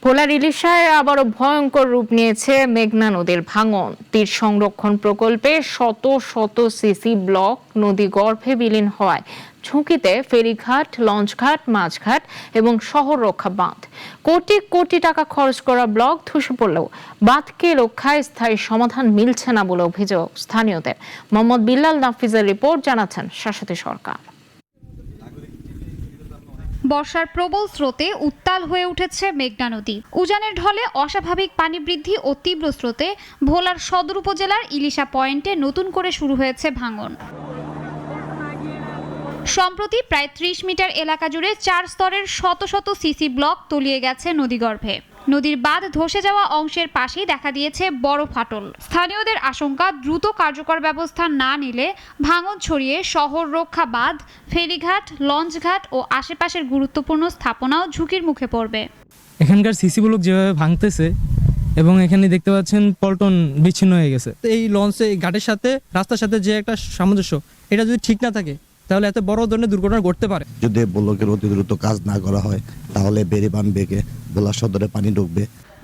ভোলার ইলিশায় আবারও ভয়ঙ্কর রূপ নিয়েছে মেঘনা নদীর ভাঙন। তীর সংরক্ষণ প্রকল্পে শত শত সিসি ব্লক নদী গর্ভে বিলীন হওয়ায় ঝুঁকিতে ফেরিঘাট, লঞ্চঘাট, মাছঘাট এবং শহর রক্ষা বাঁধ। কোটি কোটি টাকা খরচ করা ব্লক ধসে পড়লেও বাঁধকে রক্ষায় স্থায়ী সমাধান মিলছে না বলে অভিযোগ স্থানীয়দের। মোহাম্মদ বিল্লাল নাফিজের রিপোর্ট, জানাচ্ছেন শাশ্বতী সরকার। বর্ষার প্রবল স্রোতে উত্তাল হয়ে উঠেছে মেঘনা নদী। উজানের ঢলে অস্বাভাবিক পানি বৃদ্ধি ও তীব্র স্রোতে ভোলার সদর উপজেলার ইলিশা পয়েন্টে নতুন করে শুরু হয়েছে ভাঙন। সম্প্রতি প্রায় ৩০ মিটার এলাকা জুড়ে ৪ স্তরের শত শত সিসি ব্লক তলিয়ে গেছে নদীগর্ভে। নদীর বাঁধ ধসে যাওয়া অংশের পাশেই দেখা দিয়েছে বড় ফাটল। স্থানীয়দের আশঙ্কা, দ্রুত কার্যকর ব্যবস্থা না নিলে ভাঙন ছড়িয়ে শহর রক্ষা বাঁধ, ফেরিঘাট, লঞ্চঘাট ও আশেপাশের গুরুত্বপূর্ণ স্থাপনাও ঝুঁকির মুখে পড়বে। এখানকার সিসি ব্লক যেভাবে ভাঙতেছে এবং এখানে দেখতে পাচ্ছেন পল্টন বিচ্ছিন্ন হয়ে গেছে। এই লঞ্চে ঘাটের সাথে রাস্তার সাথে যে একটা সামঞ্জস্য, এটা যদি ঠিক না থাকে তাহলে এত বড় ধরনের দুর্ঘটনা ঘটতে পারে। যদি ব্লকের অতি দ্রুত কাজ না করা হয় তাহলে বেড়িবাঁধ বেগে ভোলা সদরে পানি ঢুকবে।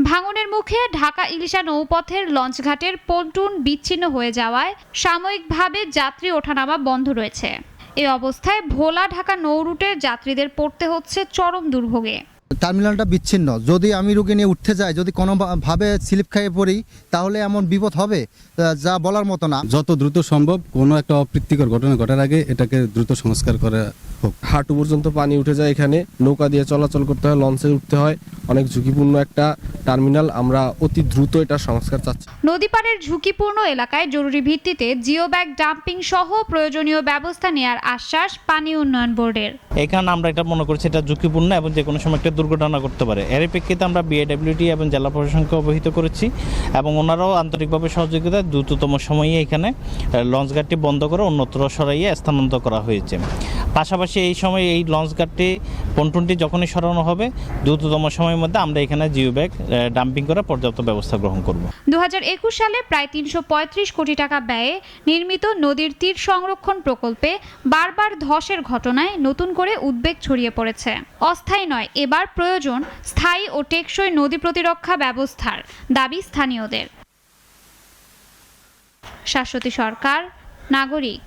ভাঙনের মুখে ঢাকা ইলিশা নৌপথের লঞ্চঘাটের পন্টুন বিচ্ছিন্ন হয়ে যাওয়ায় সাময়িকভাবে যাত্রী ওঠানামা বন্ধ রয়েছে। এই অবস্থায় ভোলা ঢাকা নৌ রুটের যাত্রীদের পড়তে হচ্ছে চরম দুর্ভোগে। টার্মিনালটা বিচ্ছিন্ন, যদি আমি রুগী নিয়ে উঠতে যাই, যদি কোনোভাবে স্লিপ খাইয়ে পড়ি তাহলে এমন বিপদ হবে যা বলার মতো না। যত দ্রুত সম্ভব কোনো একটা অপ্রীতিকর ঘটনা ঘটার আগে এটাকে দ্রুত সংস্কার করা হোক। হাঁটু পর্যন্ত পানি উঠে যায়, এখানে নৌকা দিয়ে চলাচল করতে হয়, লঞ্চে উঠতে হয়, অনেক ঝুঁকিপূর্ণ একটা টার্মিনাল। আমরা অতি দ্রুত এটা সংস্কার চাচ্ছি। নদী পাড়ের ঝুঁকিপূর্ণ এলাকায় জরুরি ভিত্তিতে জিও ব্যাগ ডাম্পিং সহ প্রয়োজনীয় ব্যবস্থা নেওয়ার আশ্বাস পানি উন্নয়ন বোর্ডের। এখানে আমরা এটা মনে করছি এটা ঝুঁকিপূর্ণ এবং যে কোনো সময় একটা দুর্ঘটনা করতে পারে। এর প্রেক্ষিতে আমরা বিএডব্লিউটি এবং জেলা প্রশাসনকে অবহিত করেছি এবং ওনারাও আন্তরিকভাবে সহযোগিতায় দ্রুততম সময়ে এখানে লঞ্চঘাটটি বন্ধ করে অন্যত্র সরাইয়ে স্থানান্তর করা হয়েছে। পাশাপাশি এই সময় এই লঞ্চঘাটটি পন্টুনটি যখনই সরানো হবে দ্রুততম সময়ের মধ্যে আমরা এখানে জিও ব্যাগ ডাম্পিং করে পর্যাপ্ত ব্যবস্থা গ্রহণ করব। 2021 সালে প্রায় 335 কোটি টাকা ব্যয়ে নির্মিত নদীর তীর সংরক্ষণ প্রকল্পে বারবার ধসের ঘটনায় নতুন করে উদ্বেগ ছড়িয়ে পড়েছে। অস্থায়ী নয়, এবার প্রয়োজন স্থায়ী ও টেকসই নদী প্রতিরক্ষা ব্যবস্থার দাবি স্থানীয়দের। শাশ্বতী সরকার, নাগরিক।